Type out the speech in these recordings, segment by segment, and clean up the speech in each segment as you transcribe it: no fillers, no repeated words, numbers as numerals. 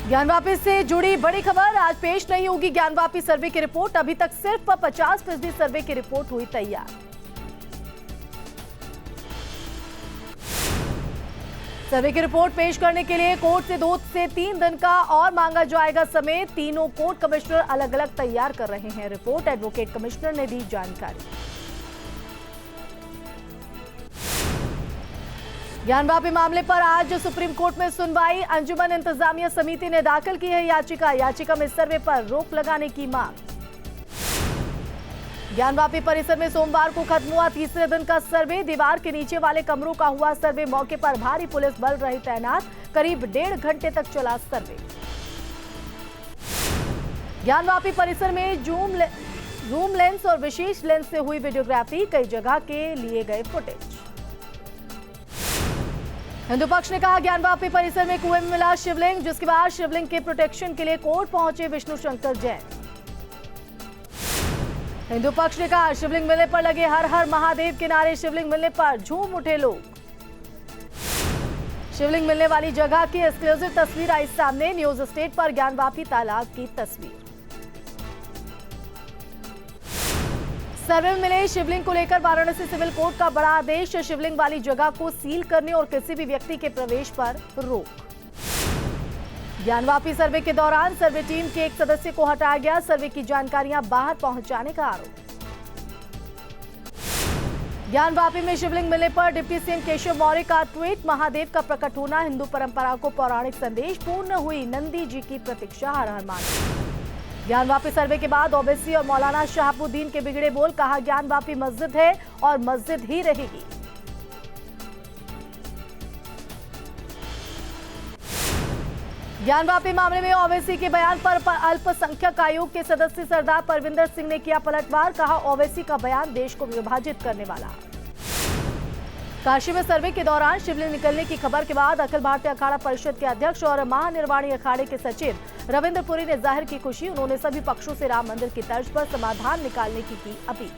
ज्ञानवापी से जुड़ी बड़ी खबर, आज पेश नहीं होगी ज्ञानवापी सर्वे की रिपोर्ट। अभी तक सिर्फ 50% सर्वे की रिपोर्ट हुई तैयार। सर्वे की रिपोर्ट पेश करने के लिए कोर्ट से 2 से 3 दिन का और मांगा जाएगा समय। तीनों कोर्ट कमिश्नर अलग अलग तैयार कर रहे हैं रिपोर्ट। एडवोकेट कमिश्नर ने दी जानकारी। ज्ञानवापी मामले पर आज सुप्रीम कोर्ट में सुनवाई। अंजुमन इंतजामिया समिति ने दाखिल की है याचिका में सर्वे पर रोक लगाने की मांग। ज्ञानवापी परिसर में सोमवार को खत्म हुआ तीसरे दिन का सर्वे। दीवार के नीचे वाले कमरों का हुआ सर्वे। मौके पर भारी पुलिस बल रही तैनात। करीब 1.5 घंटे तक चला सर्वे। ज्ञानवापी परिसर में जूम लेंस और विशेष लेंस से हुई वीडियोग्राफी। कई जगह के लिए गए फुटेज। हिंदू पक्ष ने कहा ज्ञानवापी परिसर में कुएं में मिला शिवलिंग, जिसके बाद शिवलिंग के प्रोटेक्शन के लिए कोर्ट पहुंचे विष्णु शंकर जैन। हिंदू पक्ष ने कहा शिवलिंग मिलने पर लगे हर हर महादेव के नारे। शिवलिंग मिलने पर झूम उठे लोग। शिवलिंग मिलने वाली जगह की एक्सक्लूसिव तस्वीर आई सामने। न्यूज स्टेट पर ज्ञानवापी तालाब की तस्वीर। सर्वे में मिले शिवलिंग को लेकर वाराणसी सिविल कोर्ट का बड़ा आदेश। शिवलिंग वाली जगह को सील करने और किसी भी व्यक्ति के प्रवेश पर रोक। ज्ञानवापी सर्वे के दौरान सर्वे टीम के एक सदस्य को हटाया गया। सर्वे की जानकारियां बाहर पहुंचाने का आरोप। ज्ञानवापी में शिवलिंग मिलने पर डिप्टी सीएम केशव मौर्य का ट्वीट। महादेव का प्रकट होना हिंदू परंपरा को पौराणिक संदेश। पूर्ण हुई नंदी जी की प्रतीक्षा। हर हर महादेव। ज्ञानवापी सर्वे के बाद ओवैसी और मौलाना शहाबुद्दीन के बिगड़े बोल। कहा ज्ञानवापी मस्जिद है और मस्जिद ही रहेगी। ज्ञानवापी मामले में ओवैसी के बयान पर अल्पसंख्यक आयोग के सदस्य सरदार परविंदर सिंह ने किया पलटवार। कहा ओवैसी का बयान देश को विभाजित करने वाला। काशी में सर्वे के दौरान शिवलिंग निकलने की खबर के बाद अखिल भारतीय अखाड़ा परिषद के अध्यक्ष और महानिर्वाणी अखाड़े के सचिव रविंद्र पुरी ने जाहिर की खुशी। उन्होंने सभी पक्षों से राम मंदिर की तर्ज पर समाधान निकालने की अपील।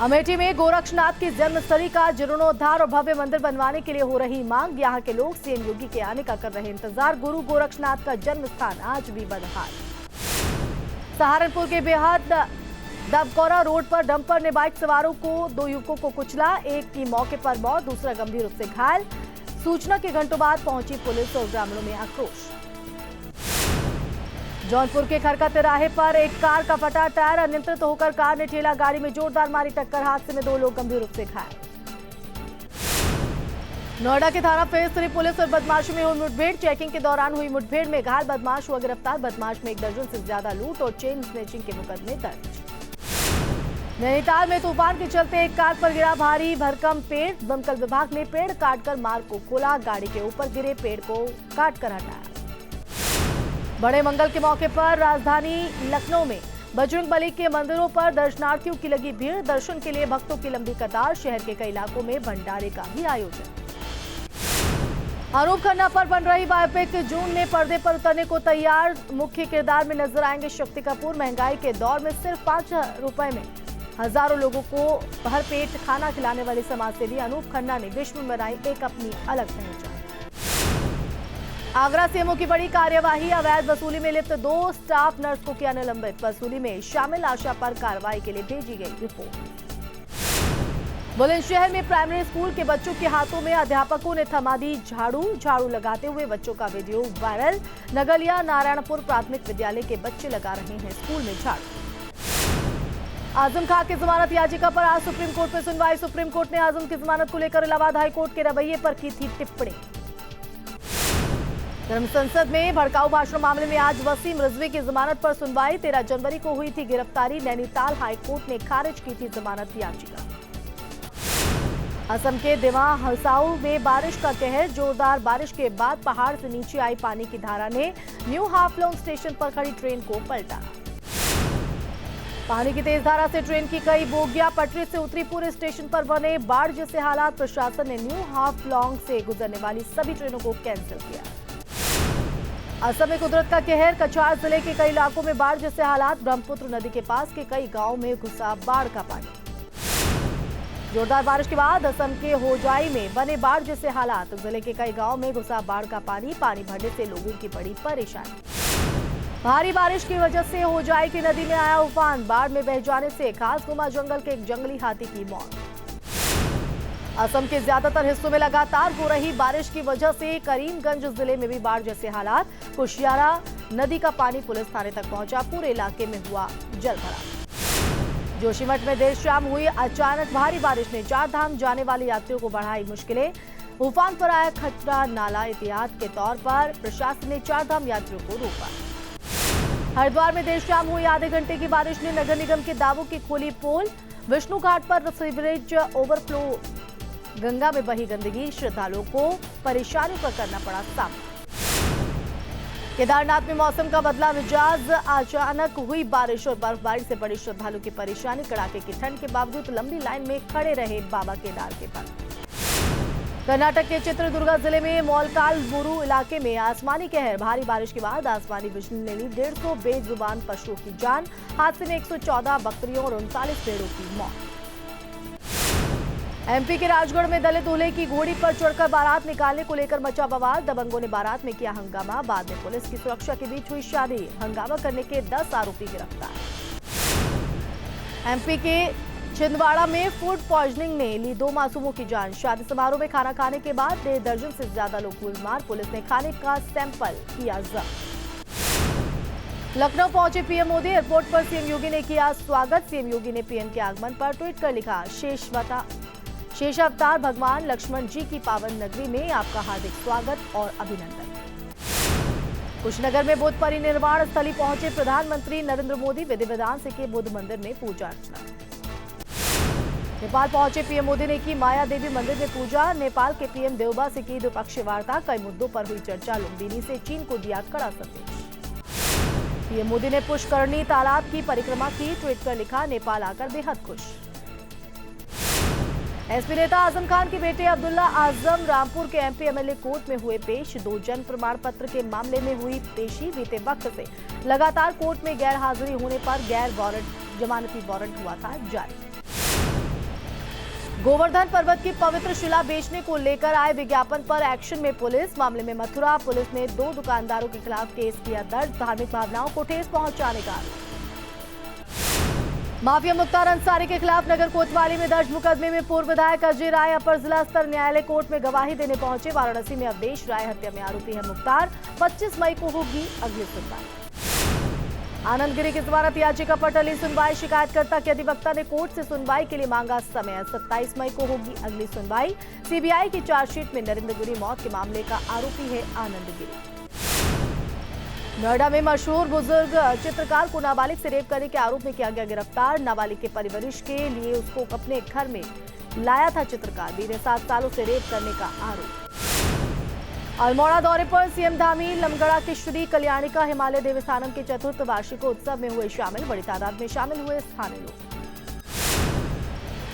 अमेठी में गोरक्षनाथ की जन्मस्थली का जीर्णोद्धार और भव्य मंदिर बनवाने के लिए हो रही मांग। यहाँ के लोग सीएम योगी के आने का कर रहे इंतजार। गुरु गोरक्षनाथ का जन्म स्थान आज भी बदहाल। सहारनपुर के बेहद दबकौरा रोड पर डंपर ने बाइक सवारों को 2 युवकों को कुचला। एक की मौके पर मौत, दूसरा गंभीर रूप से घायल। सूचना के घंटों बाद पहुंची पुलिस और ग्रामीणों में आक्रोश। जौनपुर के खरका तिराहे पर एक कार का फटा टायर। अनियंत्रित होकर कार ने ठेला गाड़ी में जोरदार मारी टक्कर। हादसे में 2 लोग गंभीर रूप से घायल। नोएडा के थाना फेज 3 पुलिस और बदमाशों में हुई मुठभेड़। चेकिंग के दौरान हुई मुठभेड़ में घायल बदमाश हुआ गिरफ्तार। बदमाश में 1 दर्जन से ज्यादा लूट और चेन स्नेचिंग के मुकदमे दर्ज। नैनीताल में तूफान के चलते एक कार पर गिरा भारी भरकम पेड़। दमकल विभाग ने पेड़ काटकर मार्ग को खोला। गाड़ी के ऊपर गिरे पेड़ को काटकर हटाया। बड़े मंगल के मौके पर राजधानी लखनऊ में बजरंगबली के मंदिरों पर दर्शनार्थियों की लगी भीड़। दर्शन के लिए भक्तों की लंबी कतार। शहर के कई इलाकों में भंडारे का भी आयोजन। अनूप खन्ना पर बन रही बायोपिक जून में पर्दे पर उतरने को तैयार। मुख्य किरदार में नजर आएंगे शक्ति कपूर। महंगाई के दौर में सिर्फ 5 रुपए में हजारों लोगों को भरपेट खाना खिलाने वाले समाजसेवी अनूप खन्ना ने विश्व में बनाई एक अपनी अलग पहचान। आगरा सीएमओ की बड़ी कार्यवाही। अवैध वसूली में लिप्त 2 स्टाफ नर्स को किया निलंबित। वसूली में शामिल आशा पर कार्रवाई के लिए भेजी गई रिपोर्ट। बुलंदशहर में प्राइमरी स्कूल के बच्चों के हाथों में अध्यापकों ने थमा दी झाड़ू लगाते हुए बच्चों का वीडियो वायरल। नगलिया नारायणपुर प्राथमिक विद्यालय के बच्चे लगा रहे हैं स्कूल में झाड़ू। आजम खां की जमानत याचिका पर आज सुप्रीम कोर्ट में सुनवाई। सुप्रीम कोर्ट ने आजम की जमानत को लेकर इलाहाबाद हाईकोर्ट के रवैये पर की थी टिप्पणी। धर्म संसद में भड़काऊ भाषण मामले में आज वसीम रिजवी की जमानत पर सुनवाई। 13 जनवरी को हुई थी गिरफ्तारी। नैनीताल हाईकोर्ट ने खारिज की थी जमानत याचिका। असम के दिवा हसाऊ में बारिश का कहर। जोरदार बारिश के बाद पहाड़ से नीचे आई पानी की धारा ने न्यू हाफलोंग स्टेशन पर खड़ी ट्रेन को पलटा। पानी की तेज धारा से ट्रेन की कई बोगियां पटरी से उतरी। पूरे स्टेशन पर बने बाढ़ जैसे हालात। प्रशासन ने न्यू हाफलोंग से गुजरने वाली सभी ट्रेनों को कैंसिल किया। असम में कुदरत का कहर। कछार जिले के कई इलाकों में बाढ़ जैसे हालात। ब्रह्मपुत्र नदी के पास के कई गांवों में घुसा बाढ़ का पानी। जोरदार बारिश के बाद असम के होजाई में बने बाढ़ जैसे हालात। जिले के कई गांव में घुसा बाढ़ का पानी भरने से लोगों की बड़ी परेशानी। भारी बारिश की वजह से होजाई की नदी में आया उफान। बाढ़ में बह जाने से खासगुमा जंगल के एक जंगली हाथी की मौत। असम के ज्यादातर हिस्सों में लगातार हो रही बारिश की वजह से करीमगंज जिले में भी बाढ़ जैसे हालात। कुशियारा नदी का पानी पुलिस थाने तक पहुंचा। पूरे इलाके में हुआ जलभराव। जोशीमठ में देर शाम हुई अचानक भारी बारिश ने चार धाम जाने वाले यात्रियों को बढ़ाई मुश्किलें। उफान पर आया खतरा नाला। एहतियात के तौर पर प्रशासन ने चार धाम यात्रियों को रोका। हरिद्वार में देर शाम हुई आधे घंटे की बारिश ने नगर निगम के दावों की खोली पोल। विष्णु घाट पर सीवरेज ओवरफ्लो, गंगा में बही गंदगी, श्रद्धालुओं को परेशानियों का करना पड़ा सामना। केदारनाथ में मौसम का बदला मिजाज। अचानक हुई बारिश और बर्फबारी से बड़ी श्रद्धालुओं की परेशानी। कड़ाके की ठंड के बावजूद लंबी लाइन में खड़े रहे बाबा केदार के भक्त। कर्नाटक के चित्रदुर्गा जिले में मोलकालमुरु इलाके में आसमानी कहर। भारी बारिश के बाद आसमानी बिजली ने ली 150 बेजुबान पशुओं की जान। हादसे में 114 बकरियों और 39 भेड़ों की मौत। एमपी के राजगढ़ में दलित दूल्हे की घोड़ी पर चढ़कर बारात निकालने को लेकर मचा बवाल। दबंगों ने बारात में किया हंगामा। बाद में पुलिस की सुरक्षा के बीच हुई शादी। हंगामा करने के 10 आरोपी गिरफ्तार। एमपी के छिंदवाड़ा में फूड पॉइजनिंग ने ली 2 मासूमों की जान। शादी समारोह में खाना खाने के बाद 1.5 दर्जन से ज्यादा लोग हुए बीमार। पुलिस ने खाने का सैंपल किया जब्त। लखनऊ पहुंचे पीएम मोदी। एयरपोर्ट पर सीएम योगी ने किया स्वागत। सीएम योगी ने पीएम के आगमन पर ट्वीट कर लिखा, शेष अवतार भगवान लक्ष्मण जी की पावन नगरी में आपका हार्दिक स्वागत और अभिनंदन। कुशीनगर में बुद्ध परिनिर्वाण स्थली पहुंचे प्रधानमंत्री नरेंद्र मोदी। विधि विधान से किए बुद्ध मंदिर में पूजा अर्चना। नेपाल पहुंचे पीएम मोदी ने की माया देवी मंदिर में पूजा। नेपाल के पीएम देवबा से की द्विपक्षीय वार्ता। कई मुद्दों पर हुई चर्चा। लुम्बिनी से चीन को दिया कड़ा संदेश। पीएम मोदी ने पुष्करणी तालाब की परिक्रमा की। ट्वीट कर लिखा, नेपाल आकर बेहद खुश। एसपी नेता आजम खान के बेटे अब्दुल्ला आजम रामपुर के एमपी एमएलए कोर्ट में हुए पेश। 2 जन्म प्रमाण पत्र के मामले में हुई पेशी। बीते वक्त से लगातार कोर्ट में गैर हाजिरी होने पर जमानती वारंट हुआ था जारी। गोवर्धन पर्वत की पवित्र शिला बेचने को लेकर आए विज्ञापन पर एक्शन में पुलिस। मामले में मथुरा पुलिस ने 2 दुकानदारों के खिलाफ केस किया दर्ज। धार्मिक भावनाओं को ठेस पहुंचाने का आरोप। माफिया मुख्तार अंसारी के खिलाफ नगर कोतवाली में दर्ज मुकदमे में पूर्व विधायक अजय राय अपर जिला स्तर न्यायालय कोर्ट में गवाही देने पहुंचे। वाराणसी में अवधेश राय हत्या में आरोपी है मुख्तार। 25 मई को होगी अगली सुनवाई। आनंद गिरी की जमानत याचिका पर टली सुनवाई। शिकायतकर्ता के अधिवक्ता ने कोर्ट से सुनवाई के लिए मांगा समय। 27 मई को होगी अगली सुनवाई। सीबीआई की चार्जशीट में नरेंद्र गिरी मौत के मामले का आरोपी है आनंद गिरी। नोएडा में मशहूर बुजुर्ग चित्रकार को नाबालिग से रेप करने के आरोप में किया गया गिरफ्तार। नाबालिग के परिवरिश के लिए उसको अपने घर में लाया था चित्रकार। बीते 7 सालों से रेप करने का आरोप। अल्मोड़ा दौरे पर सीएम धामी। लमगड़ा की श्री कल्याणिका हिमालय देवस्थानम के चतुर्थ वार्षिक उत्सव में हुए शामिल। बड़ी तादाद में शामिल हुए स्थानीय लोग।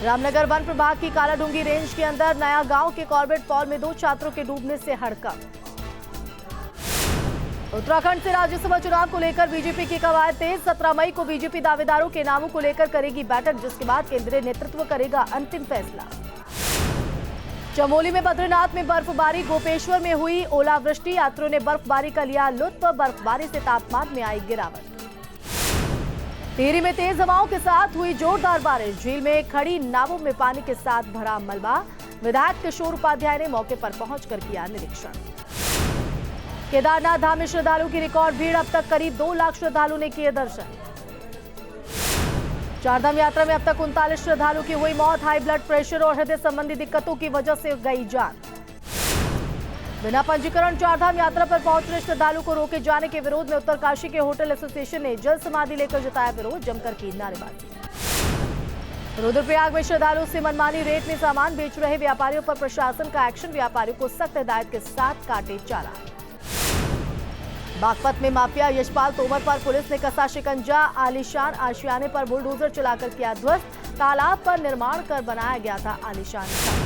रामनगर वन प्रभाग की कालाडूंगी रेंज के अंदर नया गांव के कॉर्बेट फॉल में 2 छात्रों के डूबने से हड़कंप। उत्तराखंड से राज्यसभा चुनाव को लेकर बीजेपी की कवायद तेज। 17 मई को बीजेपी दावेदारों के नामों को लेकर करेगी बैठक, जिसके बाद केंद्रीय नेतृत्व करेगा अंतिम फैसला। चमोली में बद्रीनाथ में बर्फबारी। गोपेश्वर में हुई ओलावृष्टि। यात्रियों ने बर्फबारी का लिया लुत्फ। बर्फबारी से तापमान में आई गिरावट। टिहरी में तेज हवाओं के साथ हुई जोरदार बारिश। झील में खड़ी नावों में पानी के साथ भरा मलबा। विधायक किशोर उपाध्याय ने मौके पर पहुंचकर किया निरीक्षण। केदारनाथ धाम में श्रद्धालुओं की रिकॉर्ड भीड़। अब तक करीब 2 लाख श्रद्धालुओं ने किए दर्शन। चारधाम यात्रा में अब तक 39 श्रद्धालुओं की हुई मौत। हाई ब्लड प्रेशर और हृदय संबंधी दिक्कतों की वजह से गई जान। बिना पंजीकरण चारधाम यात्रा पर पहुंच रहे श्रद्धालुओं को रोके जाने के विरोध में उत्तरकाशी के होटल एसोसिएशन ने जल समाधि लेकर जताया विरोध। जमकर की नारेबाजी। रुद्रप्रयाग में श्रद्धालुओं से मनमानी रेट में सामान बेच रहे व्यापारियों पर प्रशासन का एक्शन। व्यापारियों को सख्त हिदायत के साथ काटे चालान। बागपत में माफिया यशपाल तोमर पर पुलिस ने कसा शिकंजा। आलीशान आशियाने पर बुलडोजर चलाकर किया ध्वस्त। तालाब पर निर्माण कर बनाया गया था आलीशान घर।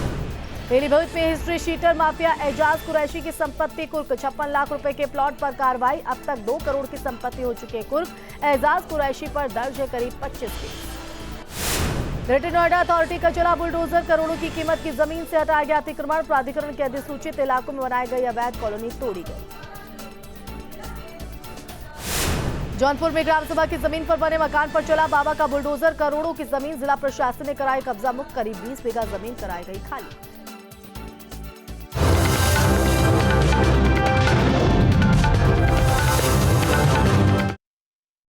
पीलीभीत में history sheeter mafia Ejaz Qureshi की संपत्ति कुर्क। 56 लाख रुपए के प्लॉट पर कार्रवाई। अब तक 2 करोड़ की संपत्ति हो चुकी है कुर्क। एजाज कुरैशी पर दर्ज है करीब 25 केस। ग्रेटर नोएडा अथॉरिटी का चला बुलडोजर, करोड़ों की कीमत की जमीन से हटाया गया अतिक्रमण, प्राधिकरण के अधिसूचित इलाकों में बनाई गई अवैध कॉलोनी तोड़ी गई। जौनपुर में ग्राम सभा की जमीन पर बने मकान पर चला बाबा का बुलडोजर, करोड़ों की जमीन, जिला प्रशासन ने कराई कब्जा मुक्त, करीब 20 बीघा जमीन कराई गई खाली।